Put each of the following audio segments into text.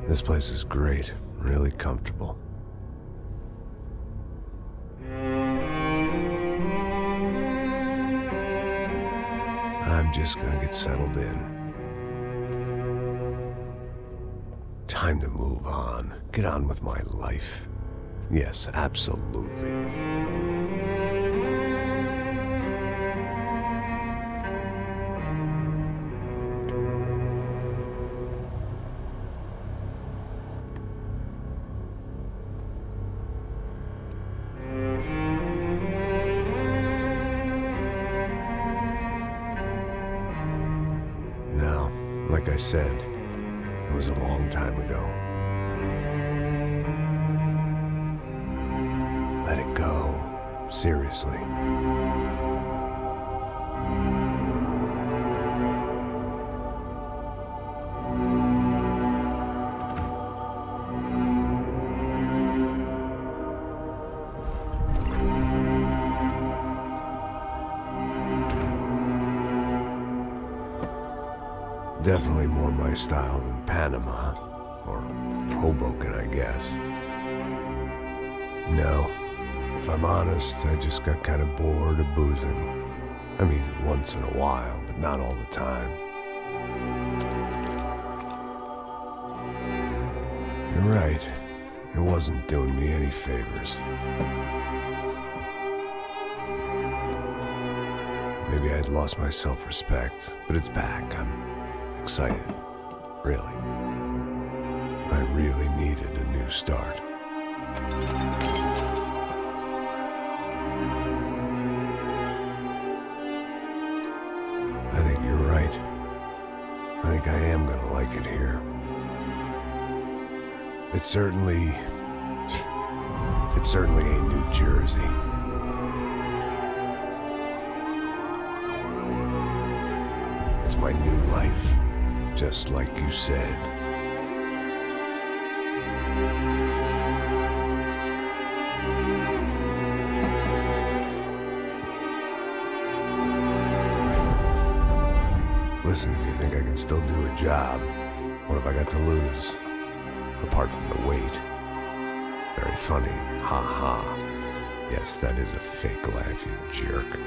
This place is great, really comfortable. I'm just gonna get settled in. Time to move on. Get on with my life. Yes, absolutely. Now, like I said, it was a long time ago. Let it go. Seriously. Definitely more my style than Panama, or Hoboken, I guess. No, if I'm honest, I just got kind of bored of boozing. I mean, once in a while, but not all the time. You're right, it wasn't doing me any favors. Maybe I'd lost my self-respect, but it's back. I'm excited, really. I really needed a new start. I think you're right. I think I am gonna like it here. It certainly ain't New Jersey. It's my new life. Just like you said. Listen, if you think I can still do a job, what have I got to lose? Apart from the weight. Very funny. Ha ha. Yes, that is a fake laugh, you jerk.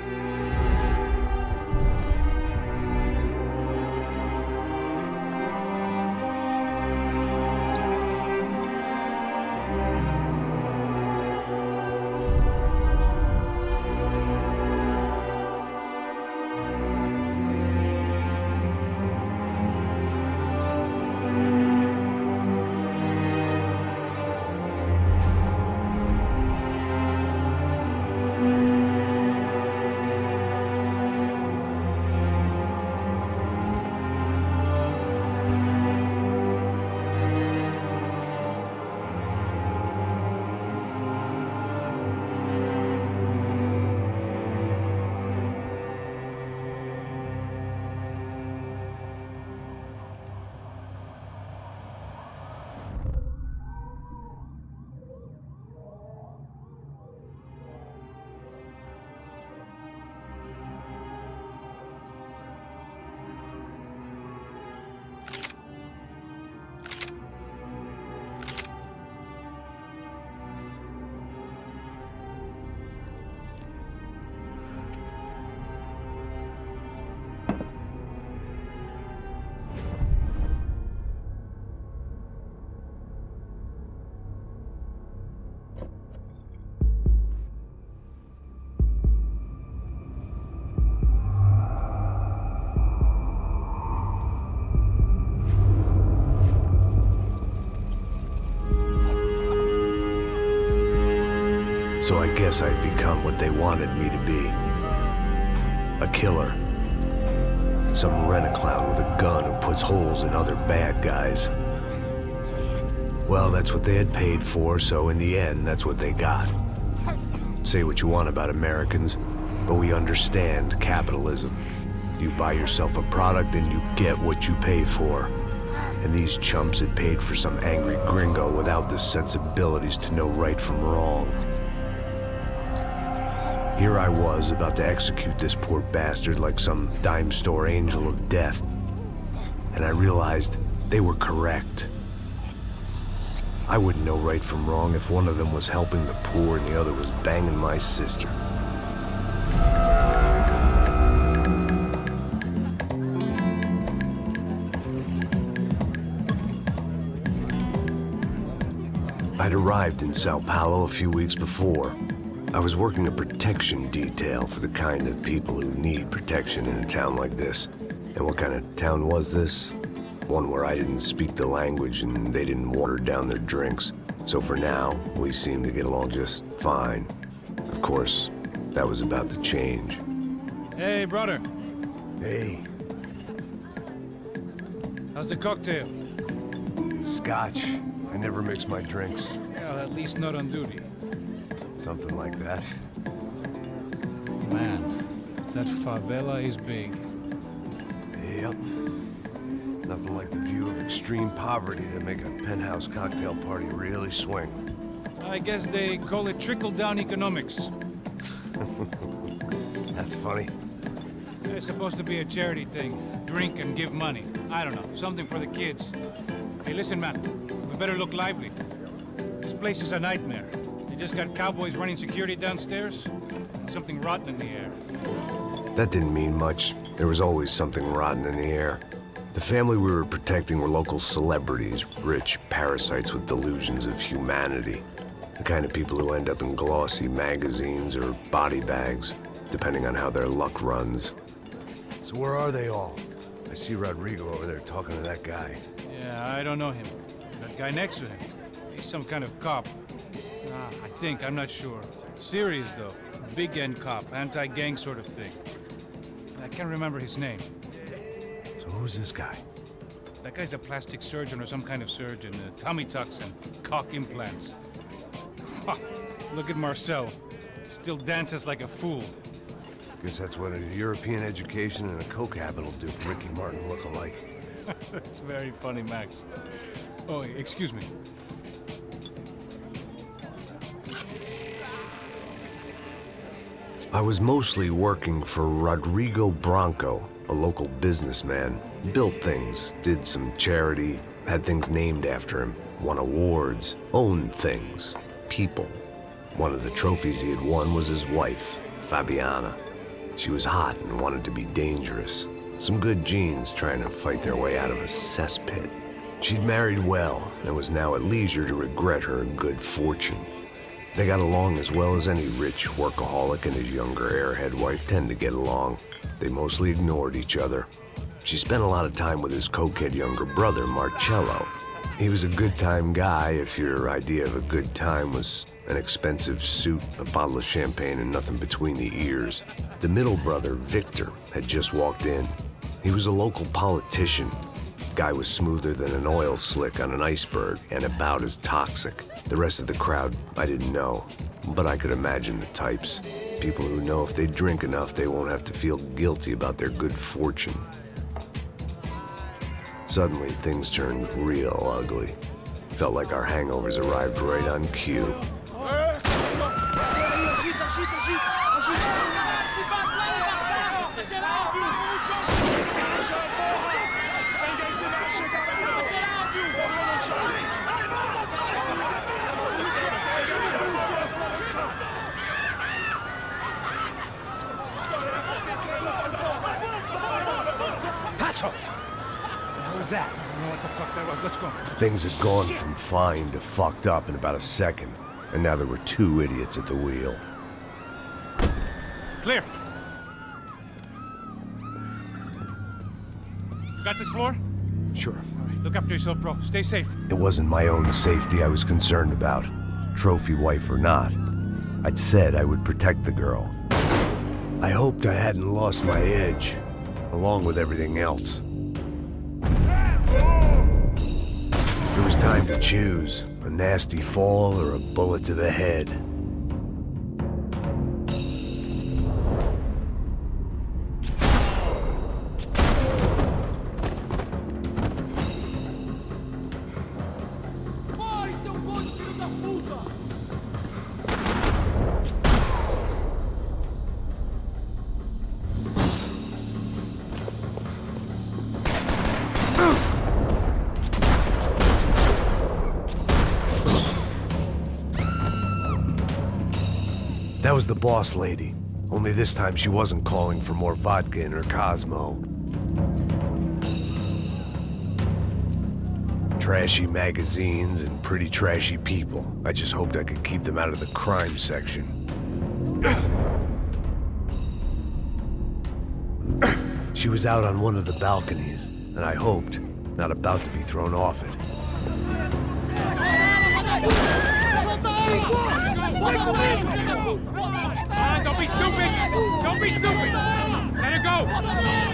So I guess I'd become what they wanted me to be. A killer. Some rent-a-clown with a gun who puts holes in other bad guys. Well, that's what they had paid for, so in the end, that's what they got. Say what you want about Americans, but we understand capitalism. You buy yourself a product and you get what you pay for. And these chumps had paid for some angry gringo without the sensibilities to know right from wrong. Here I was, about to execute this poor bastard like some dime store angel of death. And I realized they were correct. I wouldn't know right from wrong if one of them was helping the poor and the other was banging my sister. I'd arrived in Sao Paulo a few weeks before. I was working a protection detail for the kind of people who need protection in a town like this. And what kind of town was this? One where I didn't speak the language and they didn't water down their drinks. So for now, we seemed to get along just fine. Of course, that was about to change. Hey, brother. Hey. How's the cocktail? It's scotch. I never mix my drinks. Well, at least not on duty. Something like that. Man, that favela is big. Yep. Nothing like the view of extreme poverty to make a penthouse cocktail party really swing. I guess they call it trickle-down economics. That's funny. It's supposed to be a charity thing. Drink and give money. I don't know, something for the kids. Hey, listen, man. We better look lively. This place is a nightmare. They just got cowboys running security downstairs. Something rotten in the air. That didn't mean much. There was always something rotten in the air. The family we were protecting were local celebrities, rich parasites with delusions of humanity. The kind of people who end up in glossy magazines or body bags, depending on how their luck runs. So where are they all? I see Rodrigo over there talking to that guy. Yeah, I don't know him. That guy next to him. He's some kind of cop. I think, I'm not sure. Serious, though. Big-end cop, anti-gang sort of thing. I can't remember his name. So who's this guy? That guy's a plastic surgeon or some kind of surgeon. Tummy tucks and cock implants. Ha! Look at Marcel. Still dances like a fool. Guess that's what a European education and a coke habit will do for Ricky Martin look-alike. That's very funny, Max. Oh, excuse me. I was mostly working for Rodrigo Branco, a local businessman. Built things, did some charity, had things named after him, won awards, owned things, people. One of the trophies he had won was his wife, Fabiana. She was hot and wanted to be dangerous. Some good genes trying to fight their way out of a cesspit. She'd married well and was now at leisure to regret her good fortune. They got along as well as any rich workaholic and his younger airhead wife tend to get along. They mostly ignored each other. She spent a lot of time with his cokehead younger brother, Marcello. He was a good-time guy if your idea of a good time was an expensive suit, a bottle of champagne, and nothing between the ears. The middle brother, Victor, had just walked in. He was a local politician. Guy was smoother than an oil slick on an iceberg and about as toxic. The rest of the crowd, I didn't know, but I could imagine the types. People who know if they drink enough, they won't have to feel guilty about their good fortune. Suddenly, things turned real ugly. Felt like our hangovers arrived right on cue. That? I don't know what the fuck that was. Let's go. Things had gone from fine to fucked up in about a second, and now there were two idiots at the wheel. Clear. Got this floor? Sure. All right, look after yourself, bro. Stay safe. It wasn't my own safety I was concerned about, trophy wife or not. I'd said I would protect the girl. I hoped I hadn't lost my edge, along with everything else. It was time to choose, a nasty fall or a bullet to the head. was the boss lady. Only this time she wasn't calling for more vodka in her Cosmo. Trashy magazines and pretty trashy people. I just hoped I could keep them out of the crime section. She was out on one of the balconies, and I hoped, not about to be thrown off it. Don't be stupid! Don't be stupid! Let her go!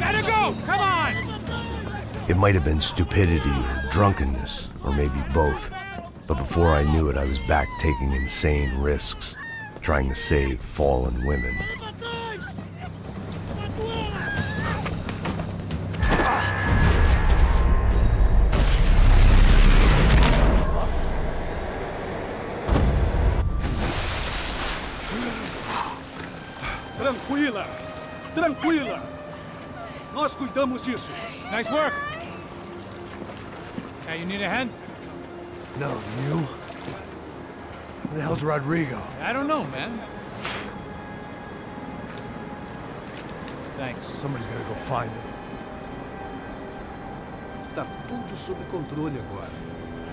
Let her go! Come on! It might have been stupidity or drunkenness, or maybe both. But before I knew it, I was back taking insane risks, trying to save fallen women. Tranquila! Tranquila! Nós cuidamos disso. Nice work! Hey, you need a hand? No, you? Where the hell's Rodrigo? I don't know, man. Thanks. Somebody's gotta go find him. Está tudo sob controle agora.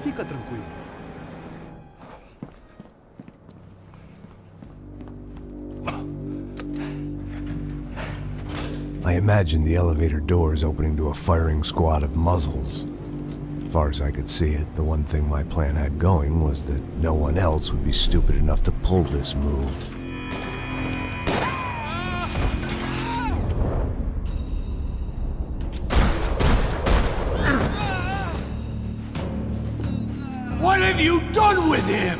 Fica tranquilo. I imagined the elevator doors opening to a firing squad of muzzles. As far as I could see it, the one thing my plan had going was that no one else would be stupid enough to pull this move. What have you done with him?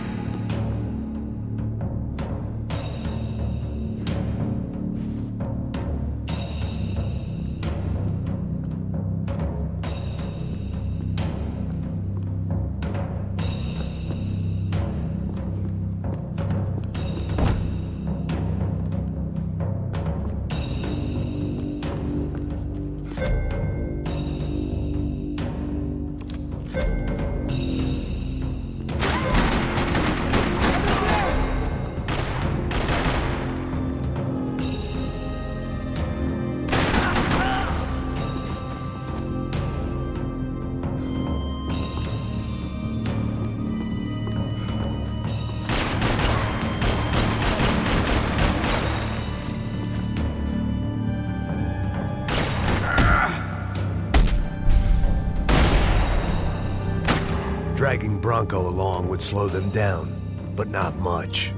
Dragging Bronco along would slow them down, but not much.